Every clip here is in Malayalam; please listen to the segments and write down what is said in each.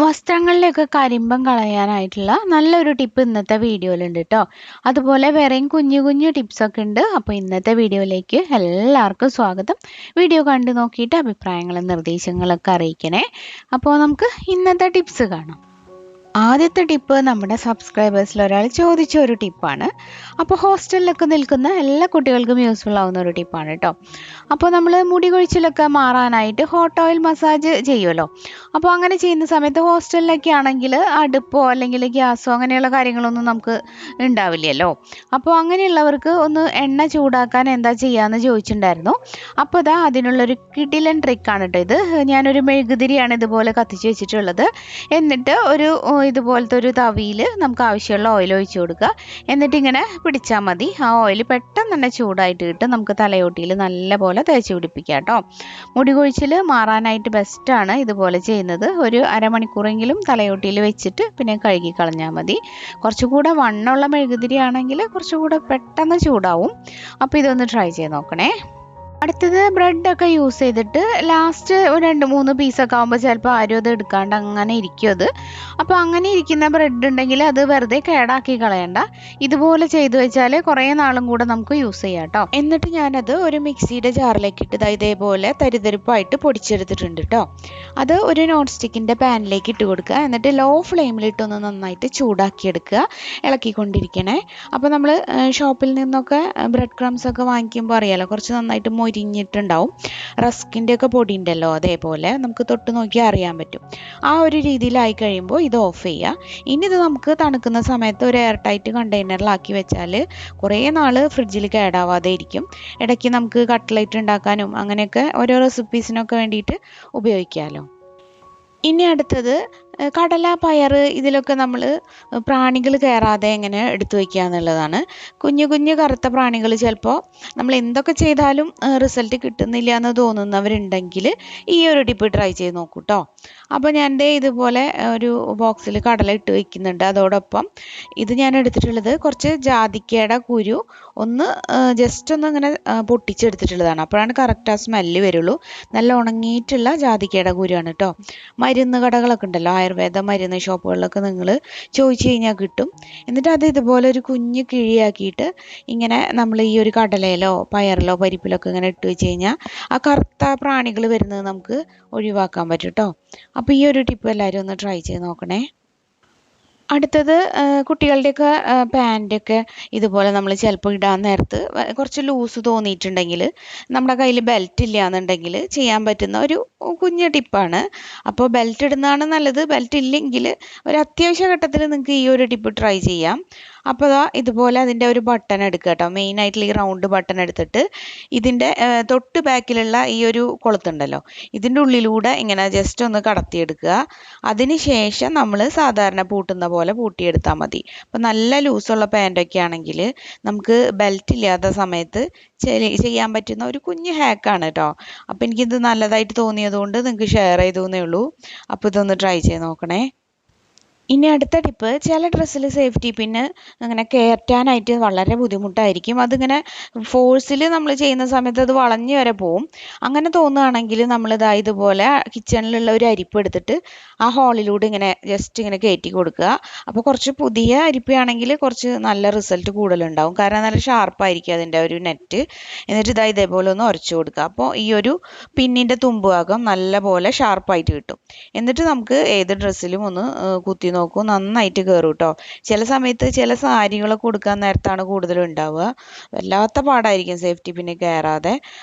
വസ്ത്രങ്ങളിലൊക്കെ കരിമ്പൻ കളയാനായിട്ടുള്ള നല്ലൊരു ടിപ്പ് ഇന്നത്തെ വീഡിയോയിലുണ്ട് കേട്ടോ. അതുപോലെ വേറെയും കുഞ്ഞു കുഞ്ഞു ടിപ്സൊക്കെ ഉണ്ട്. അപ്പോൾ ഇന്നത്തെ വീഡിയോയിലേക്ക് എല്ലാവർക്കും സ്വാഗതം. വീഡിയോ കണ്ടു നോക്കിയിട്ട് അഭിപ്രായങ്ങളും നിർദ്ദേശങ്ങളൊക്കെ അറിയിക്കണേ. അപ്പോൾ നമുക്ക് ഇന്നത്തെ ടിപ്സ് കാണാം. ആദ്യത്തെ ടിപ്പ് നമ്മുടെ സബ്സ്ക്രൈബേഴ്സിൽ ഒരാൾ ചോദിച്ച ഒരു ടിപ്പാണ്. അപ്പോൾ ഹോസ്റ്റലിലൊക്കെ നിൽക്കുന്ന എല്ലാ കുട്ടികൾക്കും യൂസ്ഫുൾ ആവുന്ന ഒരു ടിപ്പാണ് കേട്ടോ. അപ്പോൾ നമ്മൾ മുടി കൊഴിച്ചിലൊക്കെ മാറാനായിട്ട് ഹോട്ട് ഓയിൽ മസാജ് ചെയ്യുമല്ലോ. അപ്പോൾ അങ്ങനെ ചെയ്യുന്ന സമയത്ത് ഹോസ്റ്റലിലൊക്കെ ആണെങ്കിൽ അടുപ്പോ അല്ലെങ്കിൽ ഗ്യാസോ അങ്ങനെയുള്ള കാര്യങ്ങളൊന്നും നമുക്ക് ഉണ്ടാവില്ലല്ലോ. അപ്പോൾ അങ്ങനെയുള്ളവർക്ക് ഒന്ന് എണ്ണ ചൂടാക്കാൻ എന്താ ചെയ്യാന്ന് ചോദിച്ചിട്ടുണ്ടായിരുന്നു. അപ്പോൾ ഇതാ അതിനുള്ളൊരു കിടിലൻ ട്രിക്കാണ് കേട്ടോ ഇത്. ഞാനൊരു മെഴുകുതിരിയാണ് ഇതുപോലെ കത്തിച്ച് വെച്ചിട്ടുള്ളത്. എന്നിട്ട് ഇതുപോലത്തെ ഒരു തവിയിൽ നമുക്ക് ആവശ്യമുള്ള ഓയിൽ ഒഴിച്ചു കൊടുക്കുക. എന്നിട്ട് ഇങ്ങനെ പിടിച്ചാൽ മതി. ആ ഓയിൽ പെട്ടെന്ന് തന്നെ ചൂടായിട്ട് കിട്ടും. നമുക്ക് തലയോട്ടിയിൽ നല്ലപോലെ തേച്ച് പിടിപ്പിക്കാം കേട്ടോ. മുടി കൊഴിച്ചിൽ മാറാനായിട്ട് ബെസ്റ്റാണ് ഇതുപോലെ ചെയ്യുന്നത്. ഒരു അരമണിക്കൂറെങ്കിലും തലയോട്ടിയിൽ വെച്ചിട്ട് പിന്നെ കഴുകി കളഞ്ഞാൽ മതി. കുറച്ചുകൂടെ വണ്ണമുള്ള മെഴുകുതിരി ആണെങ്കിൽ കുറച്ചുകൂടെ പെട്ടെന്ന് ചൂടാവും. അപ്പോൾ ഇതൊന്ന് ട്രൈ ചെയ്ത് നോക്കണേ. അടുത്തത് ബ്രെഡൊക്കെ യൂസ് ചെയ്തിട്ട് ലാസ്റ്റ് ഒരു 2-3 പീസൊക്കെ ആകുമ്പോൾ ചിലപ്പോൾ ആരും അത് എടുക്കാണ്ട് അങ്ങനെ ഇരിക്കും അത്. അപ്പോൾ അങ്ങനെ ഇരിക്കുന്ന ബ്രെഡ് ഉണ്ടെങ്കിൽ അത് വെറുതെ കേടാക്കി കളയണ്ട. ഇതുപോലെ ചെയ്തു വെച്ചാൽ കുറേ നാളും കൂടെ നമുക്ക് യൂസ് ചെയ്യാം കേട്ടോ. എന്നിട്ട് ഞാനത് ഒരു മിക്സിയുടെ ജാറിലേക്ക് ഇട്ട് ഇതേപോലെ തരിതരിപ്പായിട്ട് പൊടിച്ചെടുത്തിട്ടുണ്ട് കേട്ടോ. അത് ഒരു നോൺ സ്റ്റിക്കിൻ്റെ പാനിലേക്ക് ഇട്ട് കൊടുക്കുക. എന്നിട്ട് ലോ ഫ്ലെയിമിലിട്ടൊന്ന് നന്നായിട്ട് ചൂടാക്കിയെടുക്കുക. ഇളക്കിക്കൊണ്ടിരിക്കണേ. അപ്പോൾ നമ്മൾ ഷോപ്പിൽ നിന്നൊക്കെ ബ്രെഡ് ക്രംസ് ഒക്കെ വാങ്ങിക്കുമ്പോൾ അറിയാലോ, കുറച്ച് നന്നായിട്ട് മൊരിഞ്ഞിട്ടുണ്ടാവും. റസ്കിൻ്റെ ഒക്കെ പൊടി ഉണ്ടല്ലോ, അതേപോലെ നമുക്ക് തൊട്ട് നോക്കിയാൽ അറിയാൻ പറ്റും. ആ ഒരു രീതിയിലായി കഴിയുമ്പോൾ ഇത് ഓഫ് ചെയ്യുക. ഇനി ഇത് നമുക്ക് തണുക്കുന്ന സമയത്ത് ഒരു എയർ ടൈറ്റ് കണ്ടെയ്നറിലാക്കി വെച്ചാൽ കുറേ നാൾ ഫ്രിഡ്ജിൽ കേടാവാതെ ഇരിക്കും. ഇടയ്ക്ക് നമുക്ക് കട്ട്ലറ്റ് ഉണ്ടാക്കാനും അങ്ങനെയൊക്കെ ഓരോ റെസിപ്പീസിനൊക്കെ വേണ്ടിയിട്ട് ഉപയോഗിക്കാമല്ലോ. ഇനി അടുത്തത് കടല, പയർ ഇതിലൊക്കെ നമ്മൾ പ്രാണികൾ കയറാതെ എങ്ങനെ എടുത്തു വയ്ക്കുക എന്നുള്ളതാണ്. കുഞ്ഞു കുഞ്ഞു കറുത്ത പ്രാണികൾ ചിലപ്പോൾ നമ്മൾ എന്തൊക്കെ ചെയ്താലും റിസൾട്ട് കിട്ടുന്നില്ല എന്ന് തോന്നുന്നവരുണ്ടെങ്കിൽ ഈ ഒരു ടിപ്പ് ട്രൈ ചെയ്ത് നോക്കൂ കേട്ടോ. അപ്പോൾ ഞാൻ ഇതുപോലെ ഒരു ബോക്സിൽ കടല ഇട്ട് വയ്ക്കുന്നുണ്ട്. അതോടൊപ്പം ഇത് ഞാൻ എടുത്തിട്ടുള്ളത് കുറച്ച് ജാതിക്കയുടെ കുരു ഒന്ന് ജസ്റ്റ് ഒന്ന് ഇങ്ങനെ പൊട്ടിച്ചെടുത്തിട്ടുള്ളതാണ്. അപ്പോഴാണ് കറക്റ്റ് ആ സ്മെല്ല് വരുള്ളൂ. നല്ല ഉണങ്ങിയിട്ടുള്ള ജാതിക്കയുടെ കുരുവാണ് കേട്ടോ. മരുന്ന് കടകളൊക്കെ ഉണ്ടല്ലോ, ആയുർവേദ മരുന്ന് ഷോപ്പുകളിലൊക്കെ നിങ്ങൾ ചോദിച്ചു കഴിഞ്ഞാൽ കിട്ടും. എന്നിട്ട് അത് ഇതുപോലെ ഒരു കുഞ്ഞ് കിഴിയാക്കിയിട്ട് ഇങ്ങനെ നമ്മൾ ഈ ഒരു കടലയിലോ പയറിലോ പരിപ്പിലൊക്കെ ഇങ്ങനെ ഇട്ട് വെച്ച് കഴിഞ്ഞാൽ ആ കറുത്ത പ്രാണികൾ വരുന്നത് നമുക്ക് ഒഴിവാക്കാൻ പറ്റും കേട്ടോ. അപ്പോൾ ഈ ഒരു ടിപ്പ് എല്ലാവരും ഒന്ന് ട്രൈ ചെയ്ത് നോക്കണേ. അടുത്തത് കുട്ടികളുടെയൊക്കെ പാൻറ്റൊക്കെ ഇതുപോലെ നമ്മൾ ചിലപ്പോൾ ഇടാൻ നേരത്ത് കുറച്ച് ലൂസ് തോന്നിയിട്ടുണ്ടെങ്കിൽ, നമ്മുടെ കയ്യിൽ ബെൽറ്റ് ഇല്ല എന്നുണ്ടെങ്കിൽ ചെയ്യാൻ പറ്റുന്ന ഒരു കുഞ്ഞു ടിപ്പാണ്. അപ്പോൾ ബെൽറ്റ് ഇടുന്നതാണ് നല്ലത്. ബെൽറ്റ് ഇല്ലെങ്കിൽ ഒരു അത്യാവശ്യ ഘട്ടത്തിൽ നിങ്ങൾക്ക് ഈ ഒരു ടിപ്പ് ട്രൈ ചെയ്യാം. അപ്പോൾ ഇതുപോലെ അതിൻ്റെ ഒരു ബട്ടൺ എടുക്കുക കേട്ടോ. മെയിനായിട്ടുള്ള ഈ റൗണ്ട് ബട്ടൺ എടുത്തിട്ട് ഇതിൻ്റെ തൊട്ട് ബാക്കിലുള്ള ഈ ഒരു കൊളുത്തുണ്ടല്ലോ, ഇതിൻ്റെ ഉള്ളിലൂടെ ഇങ്ങനെ ജസ്റ്റ് ഒന്ന് കടത്തിയെടുക്കുക. അതിന് ശേഷം നമ്മൾ സാധാരണ പൂട്ടുന്ന പോലെ പൂട്ടിയെടുത്താൽ മതി. അപ്പോൾ നല്ല ലൂസുള്ള പാൻറ്റൊക്കെ ആണെങ്കിൽ നമുക്ക് ബെൽറ്റ് ഇല്ലാത്ത സമയത്ത് ചെയ്യാൻ പറ്റുന്ന ഒരു കുഞ്ഞു ഹാക്കാണ് കേട്ടോ. അപ്പോൾ എനിക്കിത് നല്ലതായിട്ട് തോന്നിയതുകൊണ്ട് നിങ്ങൾക്ക് ഷെയർ ചെയ്തു എന്നേ ഉള്ളൂ. അപ്പോൾ ഇതൊന്ന് ട്രൈ ചെയ്ത് നോക്കണേ. ഇനി അടുത്ത ടിപ്പ്, ചില ഡ്രസ്സിൽ സേഫ്റ്റി പിന്ന് അങ്ങനെ കയറ്റാനായിട്ട് വളരെ ബുദ്ധിമുട്ടായിരിക്കും. അതിങ്ങനെ ഫോഴ്സിൽ നമ്മൾ ചെയ്യുന്ന സമയത്ത് അത് വളഞ്ഞ് വരെ പോവും. അങ്ങനെ തോന്നുകയാണെങ്കിൽ നമ്മളിതാ ഇതുപോലെ കിച്ചണിലുള്ള ഒരു അരിപ്പ് എടുത്തിട്ട് ആ ഹോളിലൂടെ ഇങ്ങനെ ജസ്റ്റ് ഇങ്ങനെ കയറ്റി കൊടുക്കുക. അപ്പോൾ കുറച്ച് പുതിയ അരിപ്പയാണെങ്കിൽ കുറച്ച് നല്ല റിസൾട്ട് കൂടുതലുണ്ടാവും. കാരണം നല്ല ഷാർപ്പായിരിക്കും അതിൻ്റെ ഒരു നെറ്റ്. എന്നിട്ട് ഇതേപോലെ ഒന്ന് ഉരച്ചു കൊടുക്കുക. അപ്പോൾ ഈ ഒരു പിന്നിൻ്റെ തുമ്പ് ഭാഗം നല്ലപോലെ ഷാർപ്പായിട്ട് കിട്ടും. എന്നിട്ട് നമുക്ക് ഏത് ഡ്രസ്സിലും ഒന്ന് കുത്തി നോക്കൂ, നന്നായിട്ട് കയറും കേട്ടോ. ചില സമയത്ത് ചില സാരികളൊക്കെ കൊടുക്കാൻ നേരത്താണ് കൂടുതലും ഉണ്ടാവുക. വല്ലാത്ത പാടായിരിക്കും സേഫ്റ്റി പിന്നെ കയറാതെ.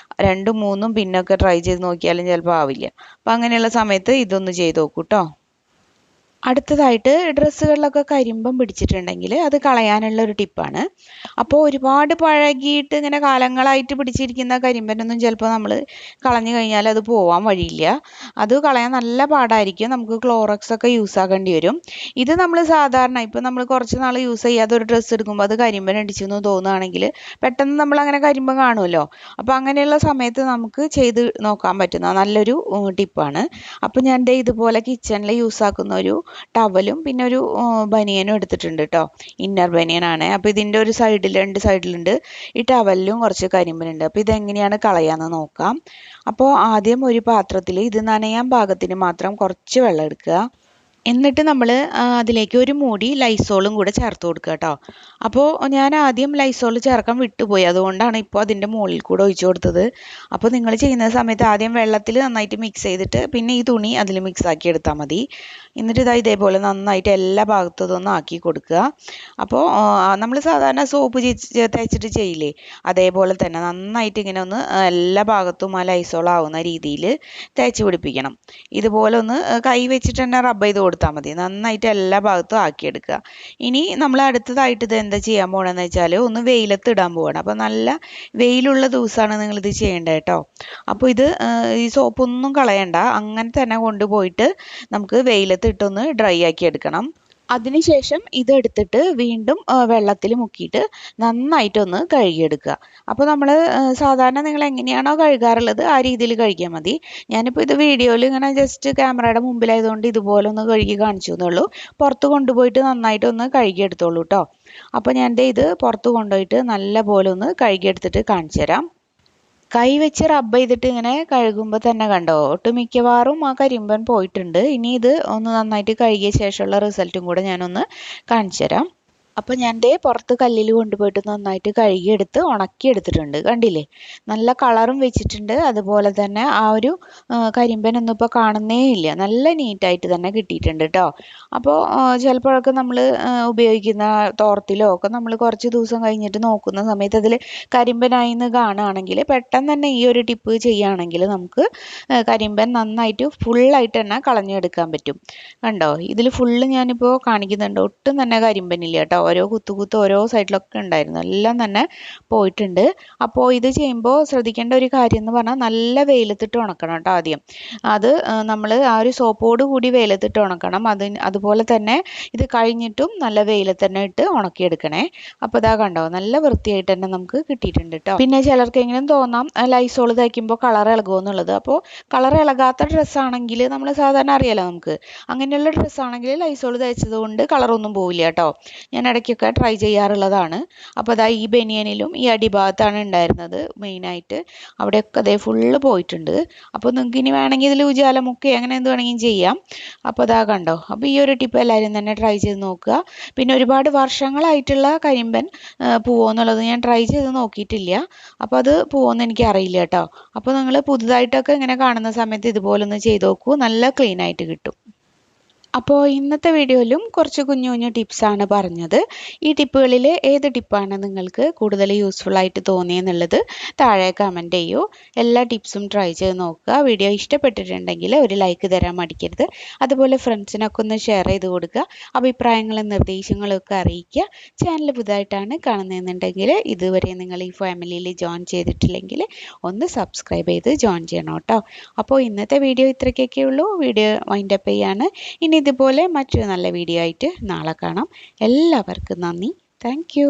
2-3 പിന്നൊക്കെ ട്രൈ ചെയ്ത് നോക്കിയാലും ചിലപ്പോൾ ആവില്ല. അപ്പം അങ്ങനെയുള്ള സമയത്ത് ഇതൊന്ന് ചെയ്ത് നോക്കൂ കേട്ടോ. അടുത്തതായിട്ട് ഡ്രസ്സുകളിലൊക്കെ കരിമ്പം പിടിച്ചിട്ടുണ്ടെങ്കിൽ അത് കളയാനുള്ള ഒരു ടിപ്പാണ്. അപ്പോൾ ഒരുപാട് പഴകിയിട്ട് ഇങ്ങനെ കാലങ്ങളായിട്ട് പിടിച്ചിരിക്കുന്ന കരിമ്പനൊന്നും ചിലപ്പോൾ നമ്മൾ കളഞ്ഞു കഴിഞ്ഞാൽ അത് പോവാൻ വഴിയില്ല. അത് കളയാൻ നല്ല പാടായിരിക്കും. നമുക്ക് ക്ലോറക്സ് ഒക്കെ യൂസ് ആക്കേണ്ടി വരും. ഇത് നമ്മൾ സാധാരണ ഇപ്പോൾ നമ്മൾ കുറച്ച് നാൾ യൂസ് ചെയ്യാതെ ഒരു ഡ്രസ്സ് എടുക്കുമ്പോൾ അത് കരിമ്പൻ അടിച്ചു എന്ന് തോന്നുകയാണെങ്കിൽ പെട്ടെന്ന് നമ്മൾ അങ്ങനെ കരിമ്പൻ കാണുമല്ലോ. അപ്പോൾ അങ്ങനെയുള്ള സമയത്ത് നമുക്ക് ചെയ്ത് നോക്കാൻ പറ്റുന്ന നല്ലൊരു ടിപ്പാണ്. അപ്പോൾ ഞാൻ ഇതുപോലെ കിച്ചണിൽ യൂസ് ആക്കുന്ന ഒരു ടവലും പിന്നെ ഒരു ബനിയനും എടുത്തിട്ടുണ്ട് കേട്ടോ. ഇന്നർ ബനിയനാണ്. അപ്പോൾ ഇതിൻ്റെ ഒരു സൈഡിൽ 2 സൈഡിലുണ്ട് ഈ ടവലിലും കുറച്ച് കരിമ്പനുണ്ട്. അപ്പോൾ ഇതെങ്ങനെയാണ് കളയാമെന്ന് നോക്കാം. അപ്പോൾ ആദ്യം ഒരു പാത്രത്തിൽ ഇത് നനയാൻ പാകത്തിന് മാത്രം കുറച്ച് വെള്ളം എടുക്കുക. എന്നിട്ട് നമ്മൾ അതിലേക്ക് ഒരു മൂടി ലൈസോളും കൂടെ ചേർത്ത് കൊടുക്കുക കേട്ടോ. അപ്പോൾ ഞാൻ ആദ്യം ലൈസോൾ ചേർക്കാൻ വിട്ടുപോയി, അതുകൊണ്ടാണ് ഇപ്പോൾ അതിൻ്റെ മുകളിൽ കൂടെ ഒഴിച്ചു കൊടുത്തത്. അപ്പോൾ നിങ്ങൾ ചെയ്യുന്ന സമയത്ത് ആദ്യം വെള്ളത്തിൽ നന്നായിട്ട് മിക്സ് ചെയ്തിട്ട് പിന്നെ ഈ തുണി അതിൽ മിക്സ് ആക്കി എടുത്താൽ മതി. എന്നിട്ട് ഇതേപോലെ നന്നായിട്ട് എല്ലാ ഭാഗത്തും ഇതൊന്ന് ആക്കി കൊടുക്കുക. അപ്പോൾ നമ്മൾ സാധാരണ സോപ്പ് തേച്ചിട്ട് ചെയ്യില്ലേ, അതേപോലെ തന്നെ നന്നായിട്ട് ഇങ്ങനെ ഒന്ന് എല്ലാ ഭാഗത്തും ആ ലൈസോൾ ആവുന്ന രീതിയിൽ തേച്ച് പിടിപ്പിക്കണം. ഇതുപോലെ ഒന്ന് കൈ വെച്ചിട്ട് തന്നെ റബ്ബ് ചെയ്ത് കൊടുത്താൽ മതി. നന്നായിട്ട് എല്ലാ ഭാഗത്തും ആക്കിയെടുക്കുക. ഇനി നമ്മൾ അടുത്തതായിട്ട് ഇത് എന്താ ചെയ്യാൻ പോകണമെന്ന് വെച്ചാൽ ഒന്ന് വെയിലത്ത് ഇടാൻ പോവാണ്. അപ്പോൾ നല്ല വെയിലുള്ള ദിവസമാണ് നിങ്ങളിത് ചെയ്യേണ്ടത് കേട്ടോ. അപ്പോൾ ഇത് ഈ സോപ്പൊന്നും കളയണ്ട, അങ്ങനെ തന്നെ കൊണ്ടുപോയിട്ട് നമുക്ക് വെയിലത്തിട്ടൊന്ന് ഡ്രൈ ആക്കി എടുക്കണം. അതിനുശേഷം ഇതെടുത്തിട്ട് വീണ്ടും വെള്ളത്തിൽ മുക്കിയിട്ട് നന്നായിട്ടൊന്ന് കഴുകിയെടുക്കുക. അപ്പോൾ നമ്മൾ സാധാരണ നിങ്ങൾ എങ്ങനെയാണോ കഴുകാറുള്ളത് ആ രീതിയിൽ കഴുകിയാൽ മതി. ഞാനിപ്പോൾ ഇത് വീഡിയോയിൽ ഇങ്ങനെ ജസ്റ്റ് ക്യാമറയുടെ മുമ്പിലായതുകൊണ്ട് ഇതുപോലെ ഒന്ന് കഴുകി കാണിച്ചു എന്നുള്ളൂ. പുറത്ത് കൊണ്ടുപോയിട്ട് നന്നായിട്ടൊന്ന് കഴുകിയെടുത്തോളൂ കേട്ടോ. അപ്പോൾ ഞാൻ ഇത് പുറത്ത് കൊണ്ടുപോയിട്ട് നല്ല പോലെ ഒന്ന് കഴുകിയെടുത്തിട്ട് കാണിച്ചു തരാം. കൈ വെച്ച് റബ്ബ് ചെയ്തിട്ട് ഇങ്ങനെ കഴുകുമ്പോൾ തന്നെ കണ്ടോ ഒട്ടുമിക്കവാറും ആ കരിമ്പൻ പോയിട്ടുണ്ട്. ഇനി ഇത് ഒന്ന് നന്നായിട്ട് കഴുകിയ ശേഷമുള്ള റിസൾട്ടും കൂടെ ഞാനൊന്ന് കാണിച്ചു തരാം. അപ്പോൾ ഞാൻ പുറത്ത് കല്ലിൽ കൊണ്ടുപോയിട്ട് നന്നായിട്ട് കഴുകിയെടുത്ത് ഉണക്കിയെടുത്തിട്ടുണ്ട്. കണ്ടില്ലേ, നല്ല കളറും വെച്ചിട്ടുണ്ട്. അതുപോലെ തന്നെ ആ ഒരു കരിമ്പനൊന്നും ഇപ്പോൾ കാണുന്നേ ഇല്ല, നല്ല നീറ്റായിട്ട് തന്നെ കിട്ടിയിട്ടുണ്ട് കേട്ടോ. അപ്പോൾ ചിലപ്പോഴൊക്കെ നമ്മൾ ഉപയോഗിക്കുന്ന തോർത്തിലോ ഒക്കെ നമ്മൾ കുറച്ച് ദിവസം കഴിഞ്ഞിട്ട് നോക്കുന്ന സമയത്ത് അതിൽ കരിമ്പനായി എന്ന് കാണുകയാണെങ്കിൽ പെട്ടെന്ന് തന്നെ ഈ ഒരു ടിപ്പ് ചെയ്യുകയാണെങ്കിൽ നമുക്ക് കരിമ്പൻ നന്നായിട്ട് ഫുള്ളായിട്ട് തന്നെ കളഞ്ഞെടുക്കാൻ പറ്റും. കണ്ടോ, ഇതിൽ ഫുള്ള് ഞാനിപ്പോൾ കാണിക്കുന്നുണ്ട്, ഒട്ടും തന്നെ കരിമ്പനില്ല കേട്ടോ. ഓരോ കുത്തു ഓരോ സൈഡിലൊക്കെ ഉണ്ടായിരുന്നു, എല്ലാം തന്നെ പോയിട്ടുണ്ട്. അപ്പോൾ ഇത് ചെയ്യുമ്പോൾ ശ്രദ്ധിക്കേണ്ട ഒരു കാര്യം എന്ന് പറഞ്ഞാൽ നല്ല വെയിലത്തിട്ട് ഉണക്കണം കേട്ടോ ആദ്യം. അത് നമ്മൾ ആ ഒരു സോപ്പോട് കൂടി വെയിലത്തിട്ട് ഉണക്കണം. അതുപോലെ തന്നെ ഇത് കഴിഞ്ഞിട്ടും നല്ല വെയിലത്ത് തന്നെ ഇട്ട് ഉണക്കിയെടുക്കണേ. അപ്പോൾ ഇതാ കണ്ടോ, നല്ല വൃത്തിയായിട്ട് തന്നെ നമുക്ക് കിട്ടിയിട്ടുണ്ട് കേട്ടോ. പിന്നെ ചിലർക്കെങ്കിലും തോന്നാം ലൈസോൾ തേക്കുമ്പോൾ കളർ ഇളകുമെന്നുള്ളത്. അപ്പോൾ കളർ ഇളകാത്ത ഡ്രസ്സാണെങ്കിൽ നമ്മൾ സാധാരണ അറിയാലോ നമുക്ക്, അങ്ങനെയുള്ള ഡ്രസ്സാണെങ്കിൽ ലൈസോൾ തേച്ചത് കൊണ്ട് കളറൊന്നും പോവില്ല കേട്ടോ. ഞാൻ ഇടയ്ക്കൊക്കെ ട്രൈ ചെയ്യാറുള്ളതാണ്. അപ്പോൾ അതാ ഈ ബനിയനിലും ഈ അടിഭാഗത്താണ് ഉണ്ടായിരുന്നത് മെയിനായിട്ട്, അവിടെയൊക്കെ ഫുള്ള് പോയിട്ടുണ്ട്. അപ്പോൾ നിങ്ങൾക്ക് ഇനി വേണമെങ്കിൽ ഇതിൽ ഉജാലമുക്കി അങ്ങനെ എന്ത് വേണമെങ്കിലും ചെയ്യാം. അപ്പോൾ അതാ കണ്ടോ. അപ്പോൾ ഈ ഒരു ടിപ്പ് എല്ലാവരും തന്നെ ട്രൈ ചെയ്ത് നോക്കുക. പിന്നെ ഒരുപാട് വർഷങ്ങളായിട്ടുള്ള കരിമ്പൻ പോവോന്നുള്ളത് ഞാൻ ട്രൈ ചെയ്ത് നോക്കിയിട്ടില്ല. അപ്പോൾ അത് പോവോന്ന് എനിക്ക് അറിയില്ല കേട്ടോ. അപ്പോൾ നിങ്ങൾ പുതുതായിട്ടൊക്കെ ഇങ്ങനെ കാണുന്ന സമയത്ത് ഇതുപോലൊന്ന് ചെയ്ത് നോക്കൂ, നല്ല ക്ലീൻ ആയിട്ട് കിട്ടും. അപ്പോൾ ഇന്നത്തെ വീഡിയോയിലും കുറച്ച് കുഞ്ഞു കുഞ്ഞു ടിപ്സാണ് പറഞ്ഞത്. ഈ ടിപ്പുകളിൽ ഏത് ടിപ്പാണ് നിങ്ങൾക്ക് കൂടുതൽ യൂസ്ഫുൾ ആയിട്ട് തോന്നിയെന്നുള്ളത് താഴെ കമൻറ്റ് ചെയ്യൂ. എല്ലാ ടിപ്സും ട്രൈ ചെയ്ത് നോക്കുക. വീഡിയോ ഇഷ്ടപ്പെട്ടിട്ടുണ്ടെങ്കിൽ ഒരു ലൈക്ക് തരാൻ മടിക്കരുത്. അതുപോലെ ഫ്രണ്ട്സിനൊക്കെ ഒന്ന് ഷെയർ ചെയ്ത് കൊടുക്കുക. അഭിപ്രായങ്ങളും നിർദ്ദേശങ്ങളും ഒക്കെ അറിയിക്കുക. ചാനൽ പുതുതായിട്ടാണ് കാണുന്നതെന്നുണ്ടെങ്കിൽ ഇതുവരെ നിങ്ങൾ ഈ ഫാമിലിയിൽ ജോയിൻ ചെയ്തിട്ടില്ലെങ്കിൽ ഒന്ന് സബ്സ്ക്രൈബ് ചെയ്ത് ജോയിൻ ചെയ്യണം കേട്ടോ. അപ്പോൾ ഇന്നത്തെ വീഡിയോ ഇത്രയ്ക്കൊക്കെ ഉള്ളൂ. വീഡിയോ വൈൻഡപ്പ് ചെയ്യാണ്. ഇനി ഇതുപോലെ മറ്റൊരു നല്ല വീഡിയോ ആയിട്ട് നാളെ കാണാം. എല്ലാവർക്കും നന്ദി. Thank you.